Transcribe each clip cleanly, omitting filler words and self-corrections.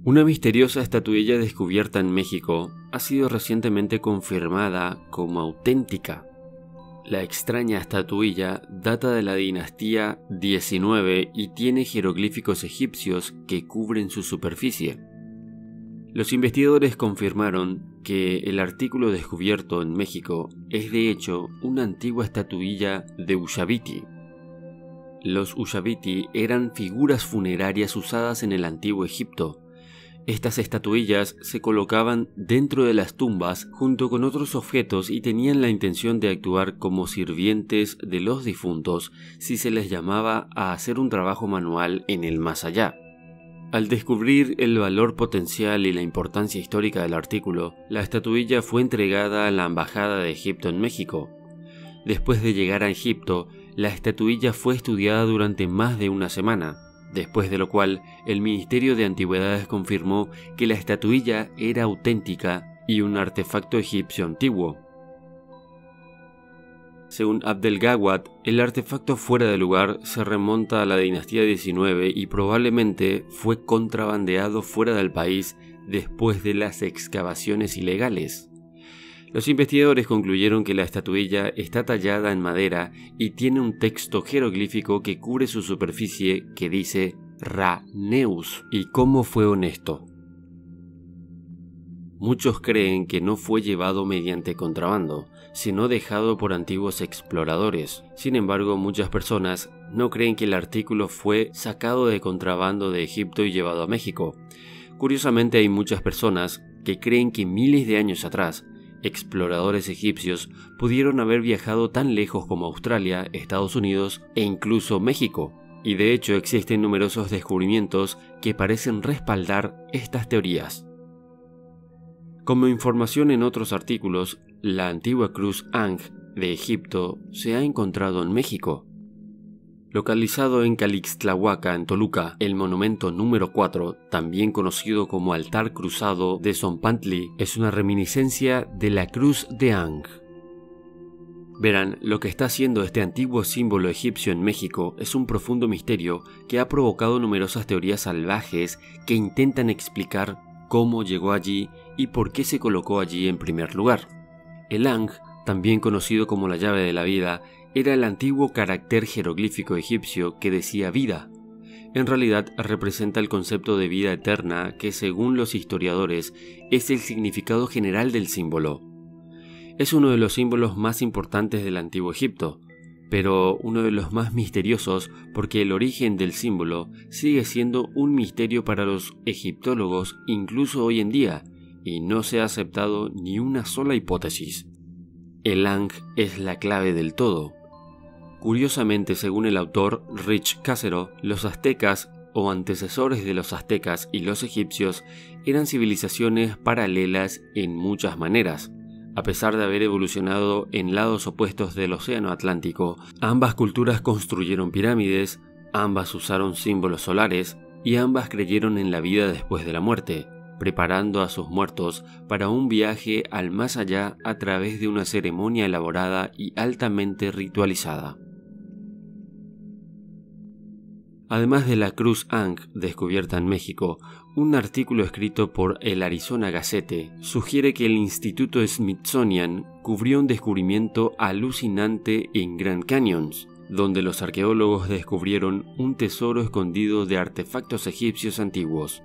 Una misteriosa estatuilla descubierta en México ha sido recientemente confirmada como auténtica. La extraña estatuilla data de la dinastía 19 y tiene jeroglíficos egipcios que cubren su superficie. Los investigadores confirmaron que el artículo descubierto en México es de hecho una antigua estatuilla de Ushabti. Los Ushabti eran figuras funerarias usadas en el antiguo Egipto. Estas estatuillas se colocaban dentro de las tumbas junto con otros objetos y tenían la intención de actuar como sirvientes de los difuntos si se les llamaba a hacer un trabajo manual en el más allá. Al descubrir el valor potencial y la importancia histórica del artículo, la estatuilla fue entregada a la Embajada de Egipto en México. Después de llegar a Egipto, la estatuilla fue estudiada durante más de una semana, después de lo cual el Ministerio de Antigüedades confirmó que la estatuilla era auténtica y un artefacto egipcio antiguo. Según Abdelgawad, el artefacto fuera de lugar se remonta a la dinastía 19 y probablemente fue contrabandeado fuera del país después de las excavaciones ilegales. Los investigadores concluyeron que la estatuilla está tallada en madera y tiene un texto jeroglífico que cubre su superficie que dice Ra Neus. ¿Y cómo fue honesto? Muchos creen que no fue llevado mediante contrabando, sino dejado por antiguos exploradores. Sin embargo, muchas personas no creen que el artículo fue sacado de contrabando de Egipto y llevado a México. Curiosamente, hay muchas personas que creen que miles de años atrás, exploradores egipcios pudieron haber viajado tan lejos como Australia, Estados Unidos e incluso México. Y de hecho existen numerosos descubrimientos que parecen respaldar estas teorías. Como información en otros artículos, la antigua cruz Ankh de Egipto se ha encontrado en México. Localizado en Calixtlahuaca, en Toluca, el monumento número 4, también conocido como altar cruzado de Zompantli, es una reminiscencia de la cruz de Ankh. Verán, lo que está haciendo este antiguo símbolo egipcio en México es un profundo misterio que ha provocado numerosas teorías salvajes que intentan explicar cómo llegó allí y por qué se colocó allí en primer lugar. El Ankh, también conocido como la llave de la vida, era el antiguo carácter jeroglífico egipcio que decía vida. En realidad representa el concepto de vida eterna que, según los historiadores, es el significado general del símbolo. Es uno de los símbolos más importantes del antiguo Egipto, pero uno de los más misteriosos porque el origen del símbolo sigue siendo un misterio para los egiptólogos incluso hoy en día, y no se ha aceptado ni una sola hipótesis. El Ankh es la clave del todo. Curiosamente, según el autor Rich Casero, los aztecas o antecesores de los aztecas y los egipcios eran civilizaciones paralelas en muchas maneras. A pesar de haber evolucionado en lados opuestos del océano Atlántico, ambas culturas construyeron pirámides, ambas usaron símbolos solares y ambas creyeron en la vida después de la muerte, preparando a sus muertos para un viaje al más allá a través de una ceremonia elaborada y altamente ritualizada. Además de la cruz Ankh descubierta en México, un artículo escrito por el Arizona Gazette sugiere que el Instituto Smithsonian cubrió un descubrimiento alucinante en Grand Canyon, donde los arqueólogos descubrieron un tesoro escondido de artefactos egipcios antiguos.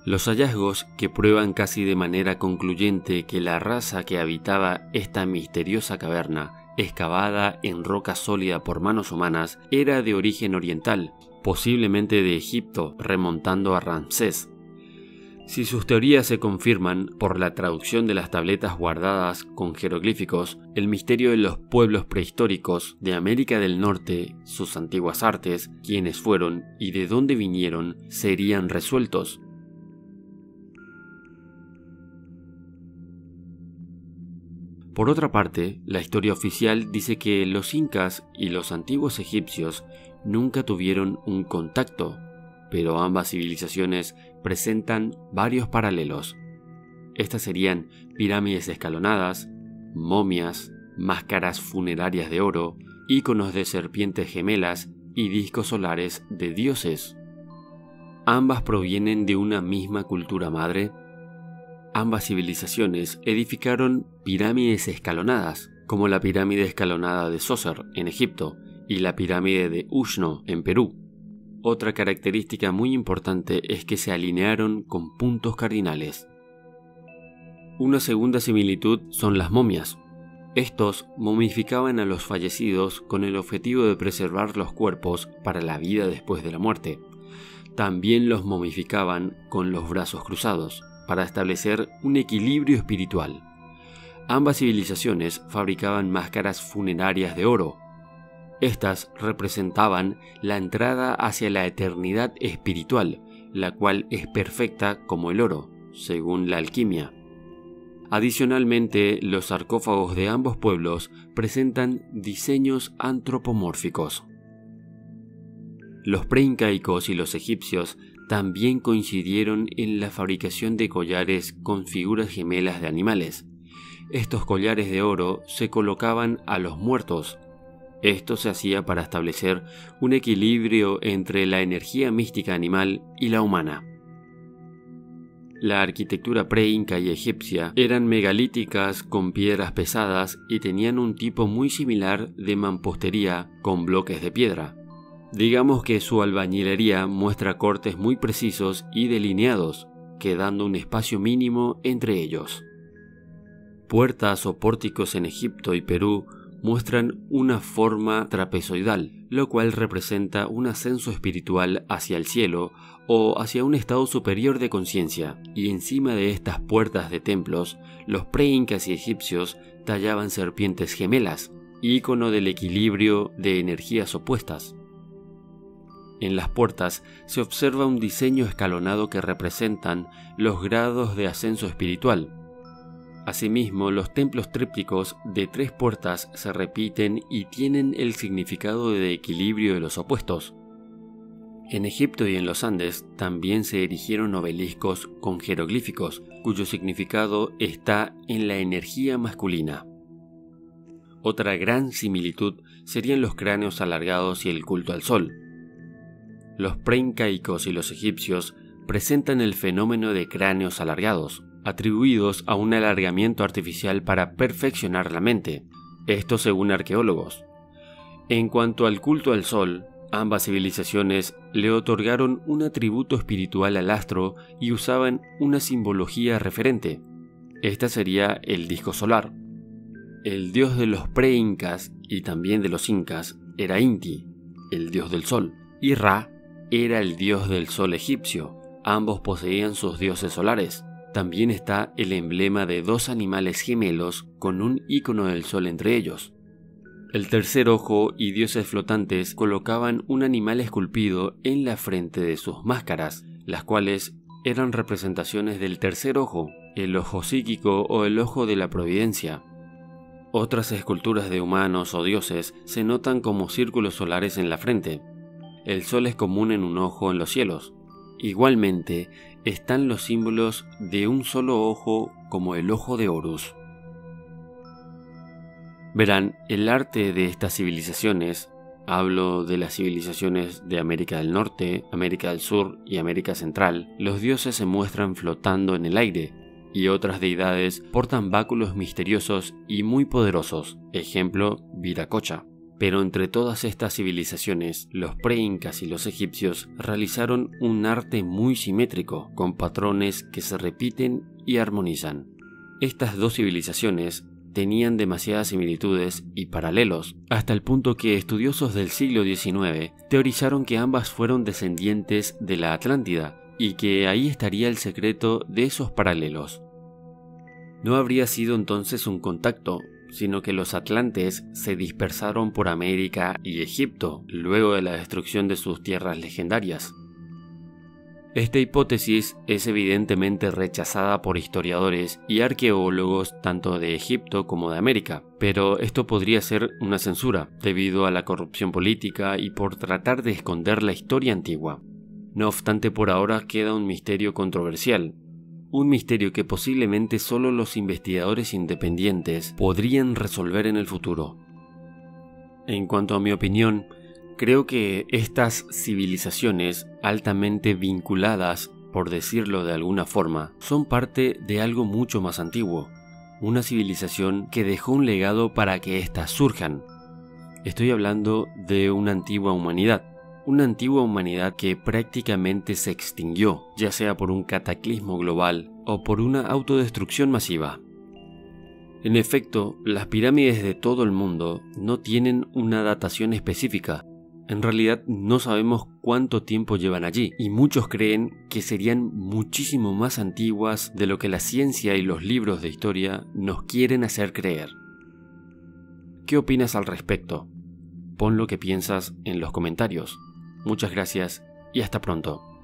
Los hallazgos, que prueban casi de manera concluyente que la raza que habitaba esta misteriosa caverna, excavada en roca sólida por manos humanas, era de origen oriental, posiblemente de Egipto, remontando a Ramsés. Si sus teorías se confirman por la traducción de las tabletas guardadas con jeroglíficos, el misterio de los pueblos prehistóricos de América del Norte, sus antiguas artes, quiénes fueron y de dónde vinieron, serían resueltos. Por otra parte, la historia oficial dice que los incas y los antiguos egipcios nunca tuvieron un contacto, pero ambas civilizaciones presentan varios paralelos. Estas serían pirámides escalonadas, momias, máscaras funerarias de oro, íconos de serpientes gemelas y discos solares de dioses. ¿ambas provienen de una misma cultura madre? Ambas civilizaciones edificaron pirámides escalonadas, como la pirámide escalonada de Zoser en Egipto y la pirámide de Ushno en Perú. Otra característica muy importante es que se alinearon con puntos cardinales. Una segunda similitud son las momias. Estos momificaban a los fallecidos con el objetivo de preservar los cuerpos para la vida después de la muerte. También los momificaban con los brazos cruzados, para establecer un equilibrio espiritual. Ambas civilizaciones fabricaban máscaras funerarias de oro. Estas representaban la entrada hacia la eternidad espiritual, la cual es perfecta como el oro, según la alquimia. Adicionalmente, los sarcófagos de ambos pueblos presentan diseños antropomórficos. Los preincaicos y los egipcios también coincidieron en la fabricación de collares con figuras gemelas de animales. Estos collares de oro se colocaban a los muertos. Esto se hacía para establecer un equilibrio entre la energía mística animal y la humana. La arquitectura preinca y egipcia eran megalíticas con piedras pesadas y tenían un tipo muy similar de mampostería con bloques de piedra. Digamos que su albañilería muestra cortes muy precisos y delineados, quedando un espacio mínimo entre ellos. Puertas o pórticos en Egipto y Perú muestran una forma trapezoidal, lo cual representa un ascenso espiritual hacia el cielo o hacia un estado superior de conciencia, y encima de estas puertas de templos, los preincas y egipcios tallaban serpientes gemelas, ícono del equilibrio de energías opuestas. En las puertas se observa un diseño escalonado que representan los grados de ascenso espiritual. Asimismo, los templos trípticos de 3 puertas se repiten y tienen el significado de equilibrio de los opuestos. En Egipto y en los Andes también se erigieron obeliscos con jeroglíficos, cuyo significado está en la energía masculina. Otra gran similitud serían los cráneos alargados y el culto al sol. Los preincaicos y los egipcios presentan el fenómeno de cráneos alargados, atribuidos a un alargamiento artificial para perfeccionar la mente, esto según arqueólogos. En cuanto al culto al sol, ambas civilizaciones le otorgaron un atributo espiritual al astro y usaban una simbología referente. Esta sería el disco solar. El dios de los preincas y también de los incas era Inti, el dios del sol, y Ra era el dios del sol egipcio. Ambos poseían sus dioses solares. También está el emblema de 2 animales gemelos con un icono del sol entre ellos. El tercer ojo y dioses flotantes colocaban un animal esculpido en la frente de sus máscaras, las cuales eran representaciones del tercer ojo, el ojo psíquico o el ojo de la providencia. Otras esculturas de humanos o dioses se notan como círculos solares en la frente. El sol es común en un ojo en los cielos. Igualmente, están los símbolos de un solo ojo como el ojo de Horus. Verán, el arte de estas civilizaciones, hablo de las civilizaciones de América del Norte, América del Sur y América Central, los dioses se muestran flotando en el aire, y otras deidades portan báculos misteriosos y muy poderosos, ejemplo, Viracocha. Pero entre todas estas civilizaciones, los preincas y los egipcios realizaron un arte muy simétrico, con patrones que se repiten y armonizan. Estas 2 civilizaciones tenían demasiadas similitudes y paralelos, hasta el punto que estudiosos del siglo XIX teorizaron que ambas fueron descendientes de la Atlántida, y que ahí estaría el secreto de esos paralelos. No habría sido entonces un contacto, sino que los atlantes se dispersaron por América y Egipto luego de la destrucción de sus tierras legendarias. Esta hipótesis es evidentemente rechazada por historiadores y arqueólogos tanto de Egipto como de América, pero esto podría ser una censura debido a la corrupción política y por tratar de esconder la historia antigua. No obstante, por ahora queda un misterio controversial. Un misterio que posiblemente solo los investigadores independientes podrían resolver en el futuro. En cuanto a mi opinión, Creo que estas civilizaciones altamente vinculadas, por decirlo de alguna forma, son parte de algo mucho más antiguo, una civilización que dejó un legado para que éstas surjan. Estoy hablando de una antigua humanidad que prácticamente se extinguió, ya sea por un cataclismo global o por una autodestrucción masiva. En efecto, las pirámides de todo el mundo no tienen una datación específica. En realidad no sabemos cuánto tiempo llevan allí, y muchos creen que serían muchísimo más antiguas de lo que la ciencia y los libros de historia nos quieren hacer creer. ¿Qué opinas al respecto? Pon lo que piensas en los comentarios. Muchas gracias y hasta pronto.